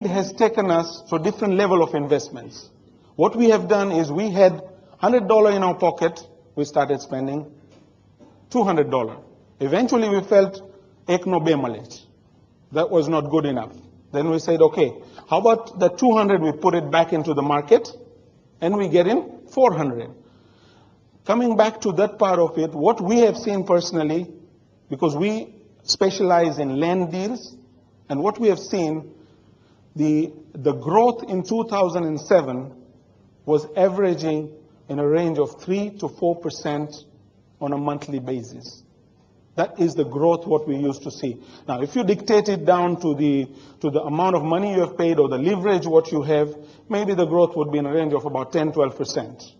has taken us to a different level of investments. What we have done is we had $100 in our pocket, we started spending $200. Eventually we felt, ek no be malech. That was not good enough. Then we said, okay, how about the 200 we put it back into the market and we get in 400. Coming back to that part of it, what we have seen personally, because we specialize in land deals, and what we have seen, the growth in 2007 was averaging in a range of 3 to 4% on a monthly basis. That is the growth what we used to see. Now, if you dictate it down to the amount of money you have paid or the leverage what you have, maybe the growth would be in a range of about 10, 12%.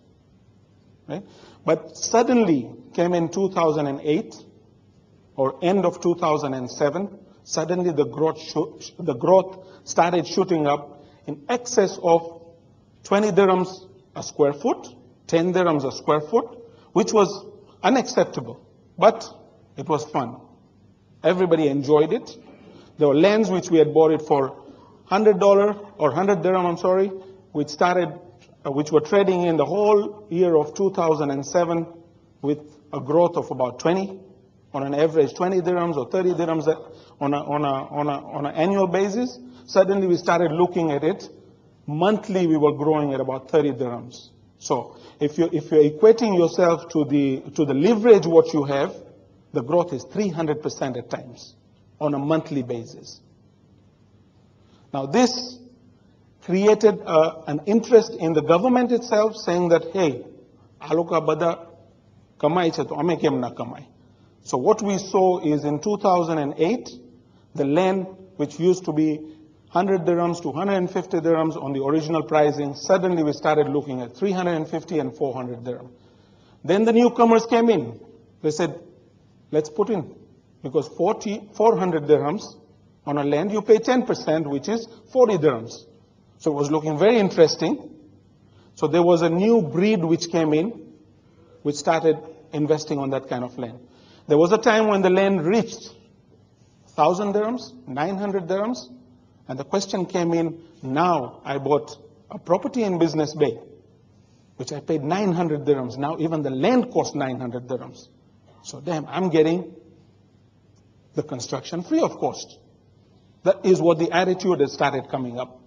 Right? But suddenly came in 2008 or end of 2007, suddenly the growth started shooting up in excess of 20 dirhams a square foot, 10 dirhams a square foot, which was unacceptable. But it was fun. Everybody enjoyed it. There were lands which we had bought it for $100 or 100 dirham, which were trading in the whole year of 2007 with a growth of about 20, on an average 20 dirhams or 30 dirhams on an annual basis. Suddenly we started looking at it. Monthly we were growing at about 30 dirhams. So if you're equating yourself to the leverage what you have, the growth is 300% at times on a monthly basis. Now this created an interest in the government itself, saying that, hey, aloka bada kamai che to ame kem na kamai. So what we saw is in 2008, the land which used to be 100 dirhams to 150 dirhams on the original pricing, suddenly we started looking at 350 and 400 dirham. Then the newcomers came in. They said, let's put in, because 400 dirhams on a land, you pay 10%, which is 40 dirhams. So it was looking very interesting. So there was a new breed which came in, which started investing on that kind of land. There was a time when the land reached 1,000 dirhams, 900 dirhams, and the question came in, now I bought a property in Business Bay, which I paid 900 dirhams. Now even the land cost 900 dirhams. So damn, I'm getting the construction free of cost. That is what the attitude that started coming up.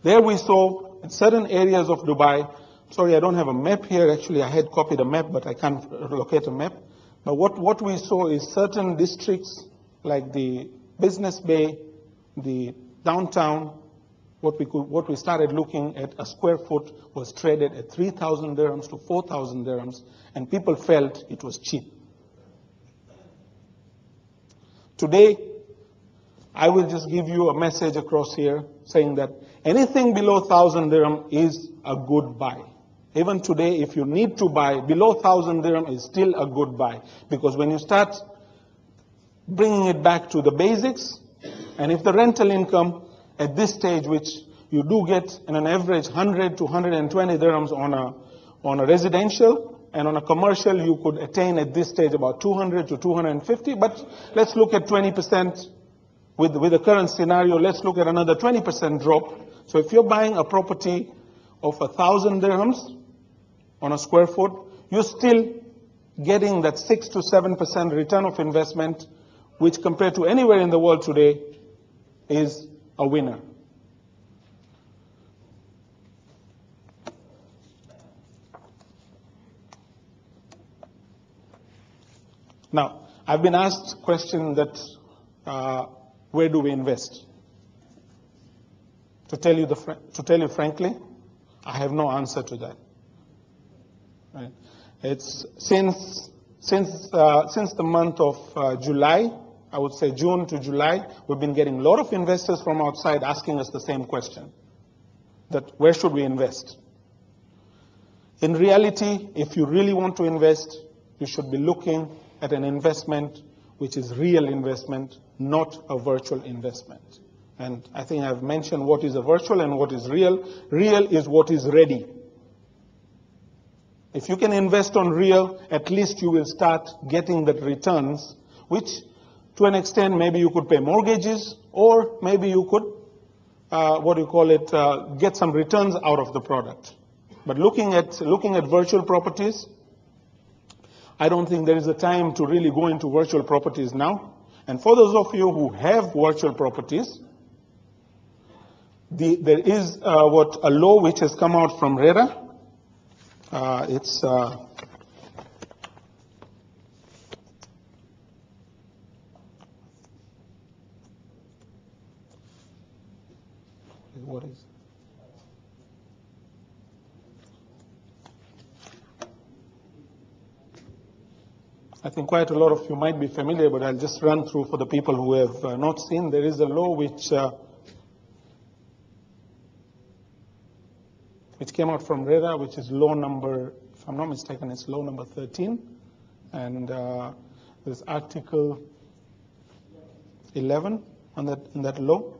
There we saw in certain areas of Dubai, sorry I don't have a map here, actually I had copied a map but I can't locate a map. But what we saw is certain districts like the Business Bay, the downtown, what we started looking at, a square foot was traded at 3,000 dirhams to 4,000 dirhams, and people felt it was cheap. Today, I will just give you a message across here saying that anything below 1,000 dirham is a good buy. Even today, if you need to buy, below 1,000 dirham is still a good buy. Because when you start bringing it back to the basics, and if the rental income at this stage, which you do get in an average 100 to 120 dirhams on a residential, and on a commercial you could attain at this stage about 200 to 250, but let's look at 20%. With the current scenario, let's look at another 20% drop. So if you're buying a property of 1,000 dirhams on a square foot, you're still getting that 6 to 7% return of investment, which compared to anywhere in the world today is a winner. Now, I've been asked a question that where do we invest? To tell you frankly, I have no answer to that. Right? It's since the month of July, I would say June to July, we've been getting a lot of investors from outside asking us the same question, that where should we invest? In reality, if you really want to invest, you should be looking at an investment which is real investment, not a virtual investment. And I think I've mentioned what is a virtual and what is real. Real is what is ready. If you can invest on real, at least you will start getting the returns, which to an extent maybe you could pay mortgages, or maybe you could get some returns out of the product. But looking at virtual properties, I don't think there is a time to really go into virtual properties now. And for those of you who have virtual properties, there is a law which has come out from RERA. What is? I think quite a lot of you might be familiar, but I'll just run through for the people who have not seen. There is a law which came out from RERA, which is law number, if I'm not mistaken, it's law number 13. And there's Article 11 in that law.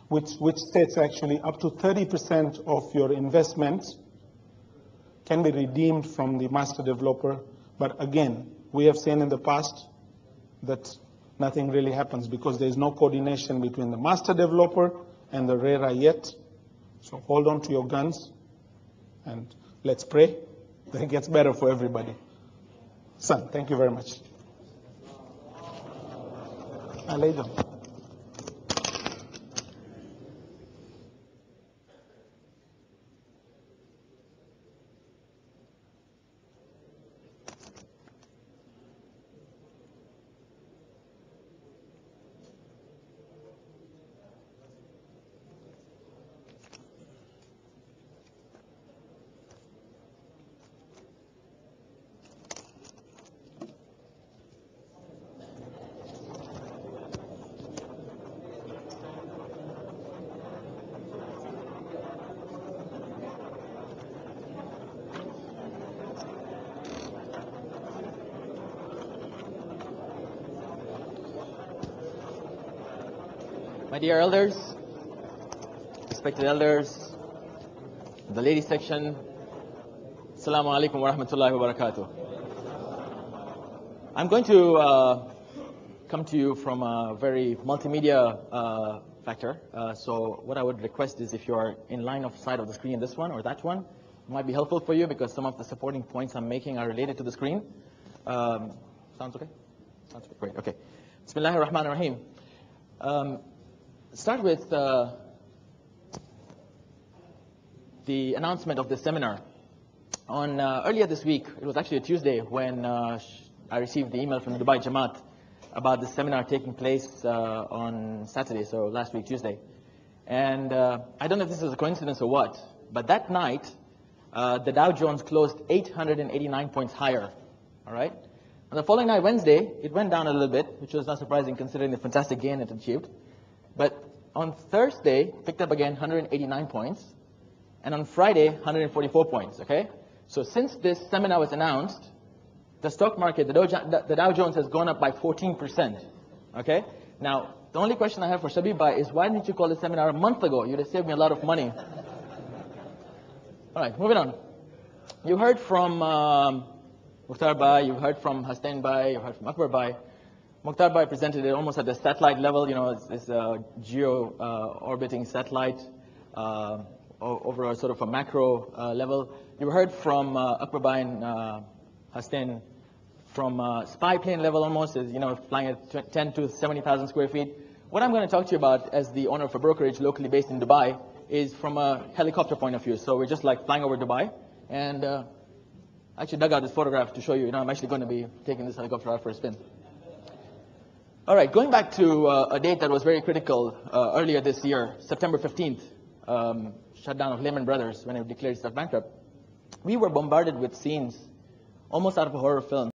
Which states actually up to 30% of your investments can be redeemed from the master developer. But again, we have seen in the past that nothing really happens because there is no coordination between the master developer and the RERA yet. So hold on to your guns and let's pray that it gets better for everybody. Son, thank you very much. Later. My dear elders, respected elders, the ladies section, Assalamu alaikum wa rahmatullahi wa barakatuh. I'm going to come to you from a very multimedia factor. So what I would request is if you are in line of sight of the screen, this one or that one, it might be helpful for you because some of the supporting points I'm making are related to the screen. Sounds okay? Sounds okay. Great. Okay. Bismillahir Rahmanir Rahim. Start with the announcement of this seminar. On earlier this week, it was actually a Tuesday when I received the email from the Dubaijamaat about this seminar taking place on Saturday, so last week, Tuesday. And I don't know if this is a coincidence or what, but that night, the Dow Jones closed 889 points higher, all right? On the following night, Wednesday, it went down a little bit, which was not surprising considering the fantastic gain it achieved. But on Thursday, picked up again 189 points, and on Friday, 144 points, okay? So since this seminar was announced, the stock market, the Dow Jones has gone up by 14%, okay? Now, the only question I have for Shabiba is, why didn't you call the seminar a month ago? You'd have saved me a lot of money. All right, moving on. You heard from Mukhtar Bhai, you've heard from Hasnain Bhai, you've heard from Akbar Bhai. Mukhtar Bhai presented it almost at the satellite level, you know, it's a geo-orbiting satellite over a sort of a macro level. You heard from Akbar Bhai and Hasnain from spy plane level almost, is, you know, flying at 10 to 70,000 square feet. What I'm going to talk to you about as the owner of a brokerage locally based in Dubai is from a helicopter point of view. So we're just like flying over Dubai, and I actually dug out this photograph to show you, I'm actually going to be taking this helicopter out for a spin. All right, going back to a date that was very critical earlier this year, September 15th, shutdown of Lehman Brothers when it declared itself bankrupt. We were bombarded with scenes almost out of a horror film.